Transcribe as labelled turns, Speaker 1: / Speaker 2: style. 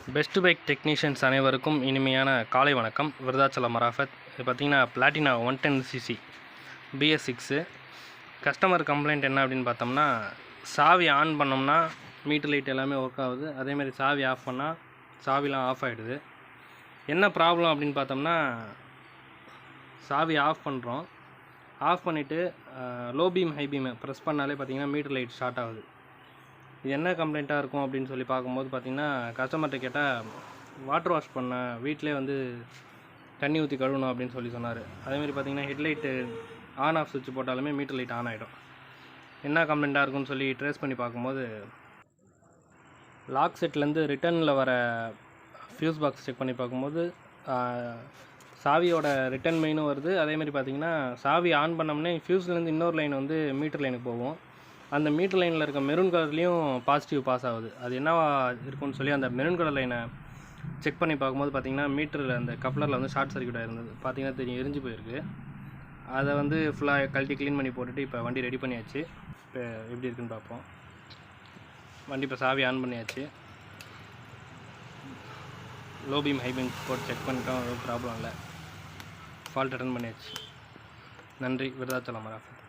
Speaker 1: Best bike technicians அனைவருக்கும் இனிமையான காலை வணக்கம். விருதாச்சலம் மராஃபத். இது பார்த்திங்கன்னா Platina 110cc BS6. Customer complaint என்ன அப்படின்னு பார்த்தோம்னா, சாவி ஆன் பண்ணோம்னா மீட்டர் லைட் எல்லாமே ஒர்க் ஆகுது, அதேமாதிரி சாவி ஆஃப் பண்ணால் சாவிலாம் ஆஃப் ஆகிடுது. என்ன ப்ராப்ளம் அப்படின்னு பார்த்தோம்னா, சாவி ஆஃப் பண்ணுறோம், ஆஃப் பண்ணிவிட்டு லோ பீம் ஹை பீமை ப்ரெஸ் பண்ணாலே பார்த்திங்கன்னா மீட்டர் லைட் ஸ்டார்ட் ஆகுது. இது என்ன கம்ப்ளைண்ட்டாக இருக்கும் அப்படின்னு சொல்லி பார்க்கும்போது பார்த்திங்கன்னா, கஸ்டமர்கிட்ட கேட்டால் வாட்டர் வாஷ் பண்ண வீட்டிலே வந்து தண்ணி ஊற்றி கழுவணும் அப்படின்னு சொன்னார். அதேமாதிரி பார்த்திங்கன்னா ஹெட்லைட்டு ஆன் ஆஃப் சுவிட்ச் போட்டாலுமே மீட்டர் லைட் ஆன் ஆகிடும். என்ன கம்ப்ளைண்ட்டாக இருக்குன்னு சொல்லி ட்ரேஸ் பண்ணி பார்க்கும்போது, லாக் செட்லேருந்து ரிட்டர்னில் வர ஃப்யூஸ் பாக்ஸ் செக் பண்ணி பார்க்கும்போது சாவியோட ரிட்டன் மெயினும் வருது. அதேமாதிரி பார்த்திங்கன்னா சாவி ஆன் பண்ணோம்னே ஃப்யூஸ்லேருந்து இன்னொரு லைன் வந்து மீட்டர் லைனுக்கு போகும். அந்த மீட்டர் லைனில் இருக்க மெரூன் கலர்லேயும் பாசிட்டிவ் பாஸ் ஆகுது. அது என்னவா இருக்குன்னு சொல்லி அந்த மெரூன் கலர் லைனை செக் பண்ணி பார்க்கும்போது பார்த்திங்கன்னா மீட்டரில் அந்த கப்ளரில் வந்து ஷார்ட் சர்க்யூட் ஆகிருந்தது. பார்த்திங்கன்னா தெரியும், எரிஞ்சு போயிருக்கு. அதை வந்து ஃபுல்லாக கழட்டி க்ளீன் பண்ணி போட்டுட்டு இப்போ வண்டி ரெடி பண்ணியாச்சு. இப்போ எப்படி இருக்குன்னு பார்ப்போம். வண்டி இப்போ சாவி ஆன் பண்ணியாச்சு. லோ பீம் ஹை பீம் போட்டு செக் பண்ணிட்டோம், ப்ராப்ளம் இல்லை. ஃபால்ட் அட்டன் பண்ணியாச்சு. நன்றி. விருதாச்சலம் மராஃபத்.